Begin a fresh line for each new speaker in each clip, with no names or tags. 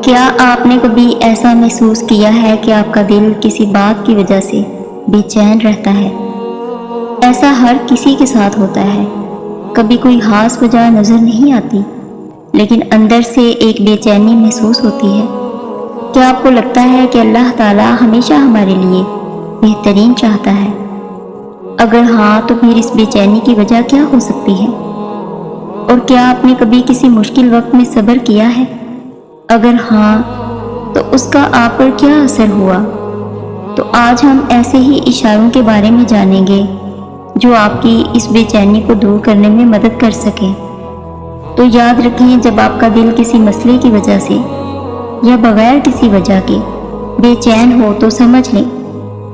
کیا آپ نے کبھی ایسا محسوس کیا ہے کہ آپ کا دل کسی بات کی وجہ سے بے چین رہتا ہے؟ ایسا ہر کسی کے ساتھ ہوتا ہے۔ کبھی کوئی خاص وجہ نظر نہیں آتی، لیکن اندر سے ایک بے چینی محسوس ہوتی ہے۔ کیا آپ کو لگتا ہے کہ اللہ تعالیٰ ہمیشہ ہمارے لیے بہترین چاہتا ہے؟ اگر ہاں تو پھر اس بے چینی کی وجہ کیا ہو سکتی ہے؟ اور کیا آپ نے کبھی کسی مشکل وقت میں صبر کیا ہے؟ اگر ہاں تو اس کا آپ پر کیا اثر ہوا؟ تو آج ہم ایسے ہی اشاروں کے بارے میں جانیں گے جو آپ کی اس بے چینی کو دور کرنے میں مدد کر سکیں۔ تو یاد رکھیں، جب آپ کا دل کسی مسئلے کی وجہ سے یا بغیر کسی وجہ کے بے چین ہو تو سمجھ لیں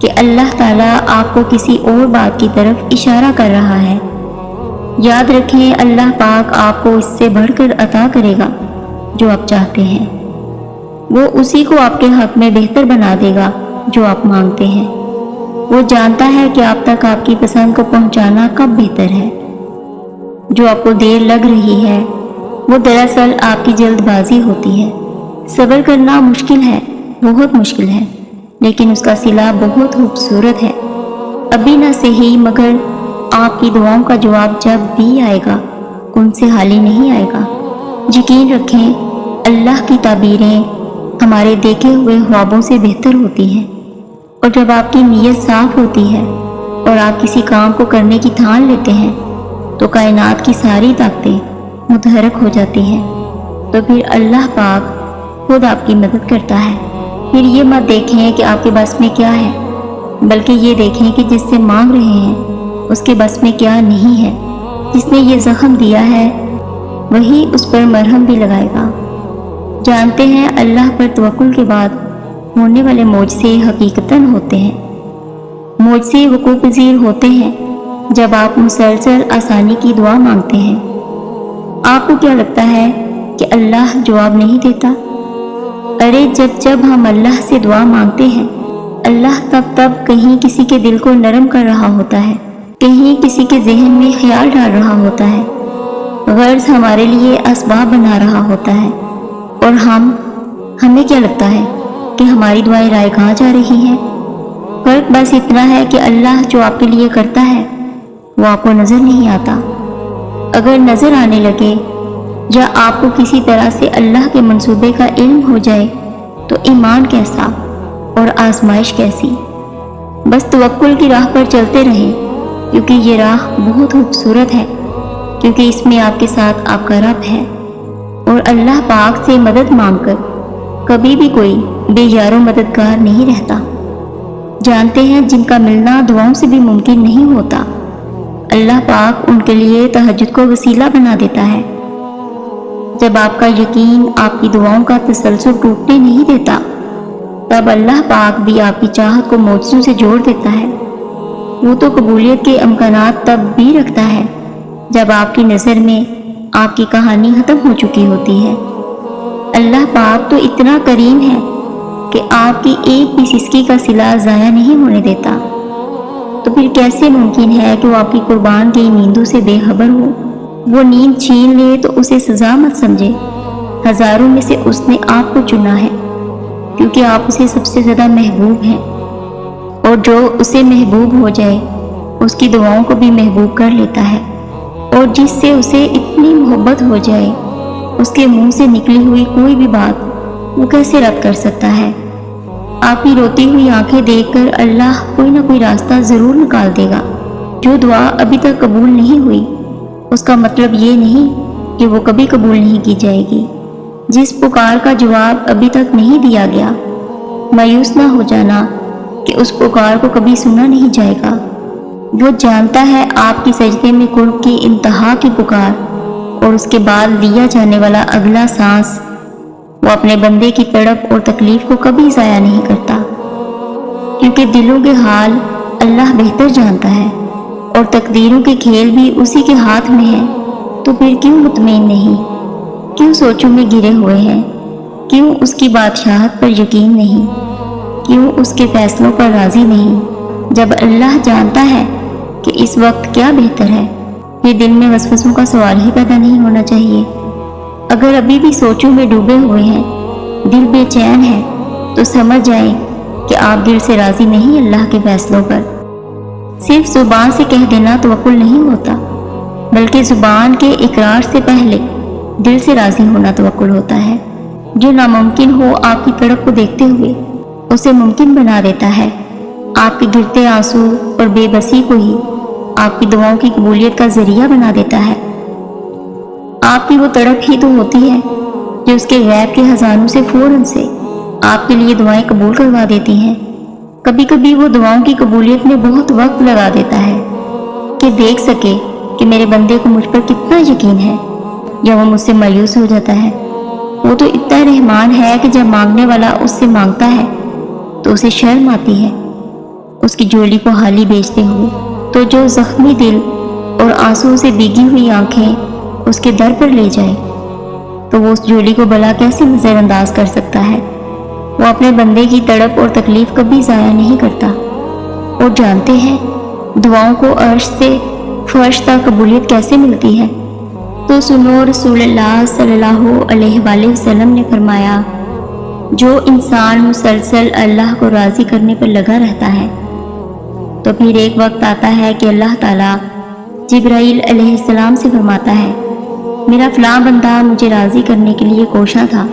کہ اللہ تعالیٰ آپ کو کسی اور بات کی طرف اشارہ کر رہا ہے۔ یاد رکھیں، اللہ پاک آپ کو اس سے بڑھ کر عطا کرے گا جو آپ چاہتے ہیں۔ وہ اسی کو آپ کے حق میں بہتر بنا دے گا جو آپ مانگتے ہیں۔ وہ جانتا ہے کہ آپ تک آپ کی پسند کو پہنچانا کب بہتر ہے۔ جو آپ کو دیر لگ رہی ہے وہ دراصل آپ کی جلد بازی ہوتی ہے۔ صبر کرنا مشکل ہے، بہت مشکل ہے، لیکن اس کا صلہ بہت خوبصورت ہے۔ ابھی نہ صحیح، مگر آپ کی دعاؤں کا جواب جب بھی آئے گا ان سے حالی نہیں آئے گا۔ یقین رکھیں، اللہ کی تعبیریں ہمارے دیکھے ہوئے خوابوں سے بہتر ہوتی ہیں، اور جب آپ کی نیت صاف ہوتی ہے اور آپ کسی کام کو کرنے کی ٹھان لیتے ہیں تو کائنات کی ساری طاقتیں متحرک ہو جاتی ہیں۔ تو پھر اللہ پاک خود آپ کی مدد کرتا ہے۔ پھر یہ مت دیکھیں کہ آپ کے بس میں کیا ہے، بلکہ یہ دیکھیں کہ جس سے مانگ رہے ہیں اس کے بس میں کیا نہیں ہے۔ جس نے یہ زخم دیا ہے وہی اس پر مرہم بھی لگائے گا۔ جانتے ہیں، اللہ پر توکل کے بعد ہونے والے معجزے حقیقتاً ہوتے ہیں۔ معجزے وقوع پذیر ہوتے ہیں جب آپ مسلسل آسانی کی دعا مانگتے ہیں۔ آپ کو کیا لگتا ہے کہ اللہ جواب نہیں دیتا؟ ارے جب ہم اللہ سے دعا مانگتے ہیں، اللہ تب کہیں کسی کے دل کو نرم کر رہا ہوتا ہے، کہیں کسی کے ذہن میں خیال ڈال رہا ہوتا ہے، غرض ہمارے لیے اسباب بنا رہا ہوتا ہے۔ اور ہمیں کیا لگتا ہے کہ ہماری دعائیں رائے گاہ جا رہی ہیں؟ فرق بس اتنا ہے کہ اللہ جو آپ کے لیے کرتا ہے وہ آپ کو نظر نہیں آتا۔ اگر نظر آنے لگے یا آپ کو کسی طرح سے اللہ کے منصوبے کا علم ہو جائے تو ایمان کیسا اور آزمائش کیسی۔ بس توکل کی راہ پر چلتے رہیں، کیونکہ یہ راہ بہت خوبصورت ہے، کیونکہ اس میں آپ کے ساتھ آپ کا رب ہے۔ اور اللہ پاک سے مدد مانگ کر کبھی بھی کوئی بے یار و مددگار نہیں رہتا۔ جانتے ہیں، جن کا ملنا دعاؤں سے بھی ممکن نہیں ہوتا، اللہ پاک ان کے لیے تہجد کو وسیلہ بنا دیتا ہے۔ جب آپ کا یقین آپ کی دعاؤں کا تسلسل ٹوٹنے نہیں دیتا، تب اللہ پاک بھی آپ کی چاہت کو معجزوں سے جوڑ دیتا ہے۔ وہ تو قبولیت کے امکانات تب بھی رکھتا ہے جب آپ کی نظر میں آپ کی کہانی ختم ہو چکی ہوتی ہے۔ اللہ پاک تو اتنا کریم ہے کہ آپ کی ایک بھی سسکی کا صلہ ضائع نہیں ہونے دیتا۔ تو پھر کیسے ممکن ہے کہ وہ آپ کی قربان کی نیندوں سے بے خبر ہو؟ وہ نیند چھین لے تو اسے سزا مت سمجھے۔ ہزاروں میں سے اس نے آپ کو چنا ہے، کیونکہ آپ اسے سب سے زیادہ محبوب ہیں، اور جو اسے محبوب ہو جائے اس کی دعاؤں کو بھی محبوب کر لیتا ہے، اور جس سے اسے اتنی محبت ہو جائے اس کے منہ سے نکلی ہوئی کوئی بھی بات وہ کیسے رد کر سکتا ہے۔ آپ کی روتی ہوئی آنکھیں دیکھ کر اللہ کوئی نہ کوئی راستہ ضرور نکال دے گا۔ جو دعا ابھی تک قبول نہیں ہوئی اس کا مطلب یہ نہیں کہ وہ کبھی قبول نہیں کی جائے گی۔ جس پکار کا جواب ابھی تک نہیں دیا گیا، مایوس نہ ہو جانا کہ اس پکار کو کبھی سنا نہیں جائے گا۔ وہ جانتا ہے آپ کی سجدے میں قرب کی انتہا کی پکار اور اس کے بعد لیا جانے والا اگلا سانس۔ وہ اپنے بندے کی تڑپ اور تکلیف کو کبھی ضائع نہیں کرتا، کیونکہ دلوں کے حال اللہ بہتر جانتا ہے، اور تقدیروں کے کھیل بھی اسی کے ہاتھ میں ہے۔ تو پھر کیوں مطمئن نہیں؟ کیوں سوچوں میں گرے ہوئے ہیں؟ کیوں اس کی بادشاہت پر یقین نہیں؟ کیوں اس کے فیصلوں پر راضی نہیں؟ جب اللہ جانتا ہے کہ اس وقت کیا بہتر ہے، پھر دل میں وسوسوں کا سوال ہی پیدا نہیں ہونا چاہیے۔ اگر ابھی بھی سوچوں میں ڈوبے ہوئے ہیں، دل بے چین ہے تو سمجھ جائیں کہ آپ دل سے راضی نہیں اللہ کے فیصلوں پر۔ صرف زبان سے کہہ دینا توکل نہیں ہوتا، بلکہ زبان کے اقرار سے پہلے دل سے راضی ہونا توکل ہوتا ہے۔ جو ناممکن ہو آپ کی تڑپ کو دیکھتے ہوئے اسے ممکن بنا دیتا ہے۔ آپ کے گرتے آنسو اور بے بسی کو ہی آپ کی دعاؤں کی قبولیت کا ذریعہ بنا دیتا ہے۔ آپ کی وہ تڑپ ہی تو ہوتی ہے جو اس کے غیب کے خزانوں سے فوراً سے آپ کے لیے دعائیں قبول کروا دیتی ہیں۔ کبھی کبھی وہ دعاؤں کی قبولیت میں بہت وقت لگا دیتا ہے کہ دیکھ سکے کہ میرے بندے کو مجھ پر کتنا یقین ہے، یا وہ مجھ سے مایوس ہو جاتا ہے۔ وہ تو اتنا رحمان ہے کہ جب مانگنے والا اس سے مانگتا ہے تو اسے شرم آتی ہے اس کی جولی کو حالی بیچتے ہوئے، تو جو زخمی دل اور آنسو سے بھیگی ہوئی آنکھیں اس کے در پر لے جائے تو وہ اس جولی کو بھلا کیسے نظر انداز کر سکتا ہے۔ وہ اپنے بندے کی تڑپ اور تکلیف کبھی ضائع نہیں کرتا، اور جانتے ہیں دعاؤں کو عرش سے فرش تک قبولیت کیسے ملتی ہے۔ تو سنو، رسول اللہ صلی اللہ علیہ وآلہ وسلم نے فرمایا، جو انسان مسلسل اللہ کو راضی کرنے پر لگا رہتا ہے تو پھر ایک وقت آتا ہے کہ اللہ تعالیٰ جبرائیل علیہ السلام سے فرماتا ہے، میرا فلاں بندہ مجھے راضی کرنے کے لیے کوشاں تھا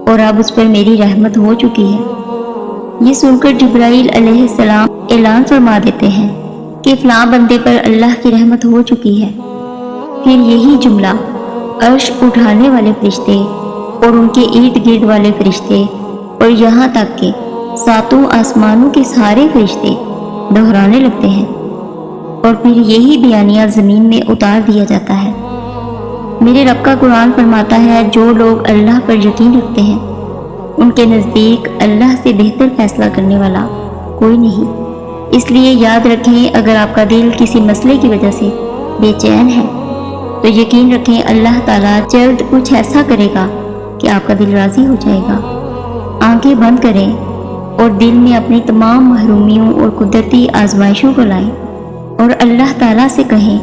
اور اب اس پر میری رحمت ہو چکی ہے۔ یہ سن کر جبرائیل علیہ السلام اعلان فرما دیتے ہیں کہ فلاں بندے پر اللہ کی رحمت ہو چکی ہے۔ پھر یہی جملہ عرش اٹھانے والے فرشتے اور ان کے ارد گرد والے فرشتے اور یہاں تک کہ ساتوں آسمانوں کے سارے فرشتے دہرانے لگتے ہیں، اور پھر یہی بیانیہ زمین میں اتار دیا جاتا ہے۔ میرے رب کا قرآن فرماتا ہے، جو لوگ اللہ پر یقین رکھتے ہیں ان کے نزدیک اللہ سے بہتر فیصلہ کرنے والا کوئی نہیں۔ اس لیے یاد رکھیں، اگر آپ کا دل کسی مسئلے کی وجہ سے بے چین ہے تو یقین رکھیں اللہ تعالیٰ جلد کچھ ایسا کرے گا کہ آپ کا دل راضی ہو جائے گا۔ آنکھیں بند کریں اور دل میں اپنی تمام محرومیوں اور قدرتی آزمائشوں کو لائیں اور اللہ تعالیٰ سے کہیں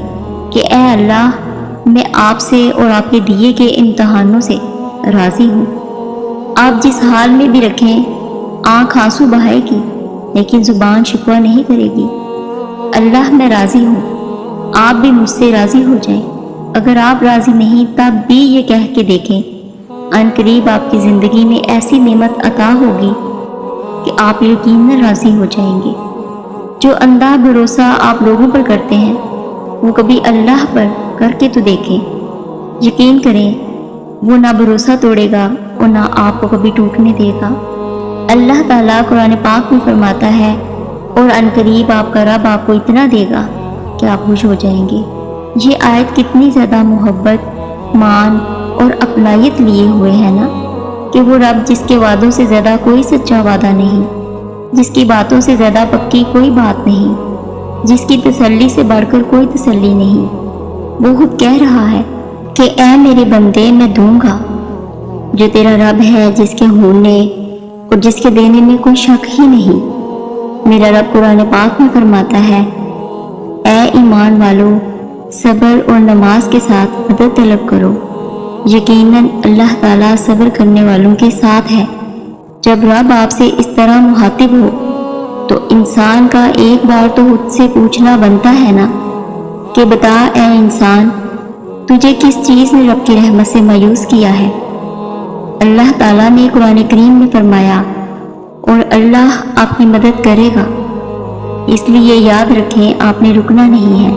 کہ اے اللہ، میں آپ سے اور آپ کے دیے کے امتحانوں سے راضی ہوں۔ آپ جس حال میں بھی رکھیں، آنکھ آنسو بہائے گی لیکن زبان شکوہ نہیں کرے گی۔ اللہ، میں راضی ہوں، آپ بھی مجھ سے راضی ہو جائیں۔ اگر آپ راضی نہیں تب بھی یہ کہہ کے دیکھیں، ان قریب آپ کی زندگی میں ایسی نعمت عطا ہوگی کہ آپ یقیناً راضی ہو جائیں گے۔ جو اندھا بھروسہ آپ لوگوں پر کرتے ہیں وہ کبھی اللہ پر کر کے تو دیکھیں، یقین کریں وہ نہ بھروسہ توڑے گا اور نہ آپ کو کبھی ٹوٹنے دے گا۔ اللہ تعالیٰ قرآن پاک میں فرماتا ہے، اور ان قریب آپ کا رب آپ کو اتنا دے گا کہ آپ خوش ہو جائیں گے۔ یہ آیت کتنی زیادہ محبت، مان اور اپنائیت لیے ہوئے ہے نا، کہ وہ رب جس کے وعدوں سے زیادہ کوئی سچا وعدہ نہیں، جس کی باتوں سے زیادہ پکی کوئی بات نہیں، جس کی تسلی سے بڑھ کر کوئی تسلی نہیں، وہ خود کہہ رہا ہے کہ اے میرے بندے، میں دوں گا۔ جو تیرا رب ہے، جس کے ہونے اور جس کے دینے میں کوئی شک ہی نہیں۔ میرا رب قرآن پاک میں فرماتا ہے، اے ایمان والو، صبر اور نماز کے ساتھ مدد طلب کرو، یقیناً اللہ تعالیٰ صبر کرنے والوں کے ساتھ ہے۔ جب رب آپ سے اس طرح مخاطب ہو تو انسان کا ایک بار تو خود سے پوچھنا بنتا ہے نا کہ بتا اے انسان، تجھے کس چیز نے رب کی رحمت سے مایوس کیا ہے؟ اللہ تعالیٰ نے قرآن کریم میں فرمایا، اور اللہ آپ کی مدد کرے گا۔ اس لیے یاد رکھیں، آپ نے رکنا نہیں ہے،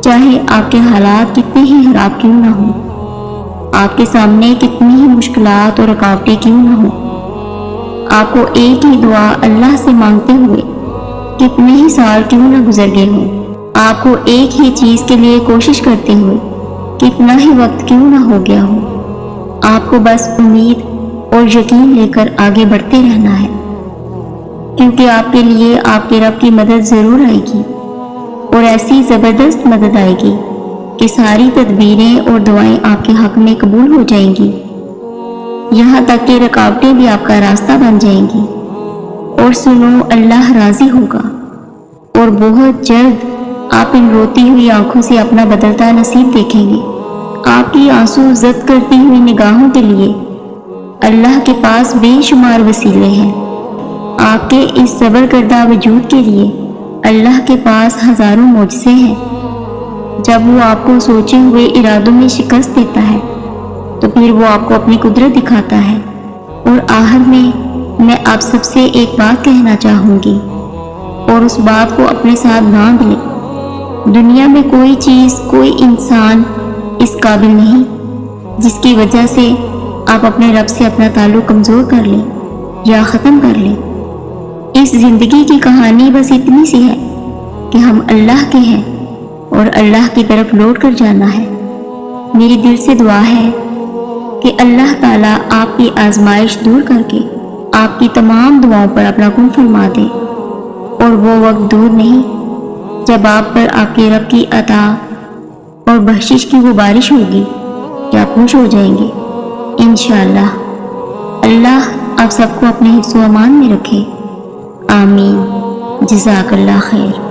چاہے آپ کے حالات کتنے ہی خراب کیوں نہ ہوں، آپ کے سامنے کتنی ہی مشکلات اور رکاوٹیں کیوں نہ ہوں۔ آپ کو ایک ہی دعا اللہ سے مانگتے ہوئے کتنے ہی سال کیوں نہ گزر گئے ہوں، آپ کو ایک ہی چیز کے لیے کوشش کرتے ہوئے کتنا ہی وقت کیوں نہ ہو گیا ہو، آپ کو بس امید اور یقین لے کر آگے بڑھتے رہنا ہے، کیونکہ آپ کے لیے آپ کے رب کی مدد ضرور آئے گی، اور ایسی زبردست مدد آئے گی کہ ساری تدبیریں اور دعائیں آپ کے حق میں قبول ہو جائیں گی، یہاں تک کہ رکاوٹیں بھی آپ کا راستہ بن جائیں گی۔ اور سنو، اللہ راضی ہوگا، اور بہت جلد آپ ان روتی ہوئی آنکھوں سے اپنا بدلتا نصیب دیکھیں گے۔ آپ کی آنسو زد کرتی ہوئی نگاہوں کے لیے اللہ کے پاس بے شمار وسیلے ہیں۔ آپ کے اس صبر کردہ وجود کے لیے اللہ کے پاس ہزاروں معجزے ہیں۔ جب وہ آپ کو سوچے ہوئے ارادوں میں شکست دیتا ہے تو پھر وہ آپ کو اپنی قدرت دکھاتا ہے۔ اور آخر میں آپ سب سے ایک بات کہنا چاہوں گی، اور اس بات کو اپنے ساتھ باندھ لیں۔ دنیا میں کوئی چیز، کوئی انسان اس قابل نہیں جس کی وجہ سے آپ اپنے رب سے اپنا تعلق کمزور کر لیں یا ختم کر لیں۔ اس زندگی کی کہانی بس اتنی سی ہے کہ ہم اللہ کے ہیں اور اللہ کی طرف لوٹ کر جانا ہے۔ میری دل سے دعا ہے کہ اللہ تعالیٰ آپ کی آزمائش دور کر کے آپ کی تمام دعاؤں پر اپنا کن فرما دے، اور وہ وقت دور نہیں جب آپ پر آپ کے رب کی عطا اور بخشش کی وہ بارش ہوگی کہ آپ خوش ہو جائیں گے انشاءاللہ۔ اللہ آپ سب کو اپنے حفظ و امان میں رکھے، آمین۔ جزاک اللہ خیر۔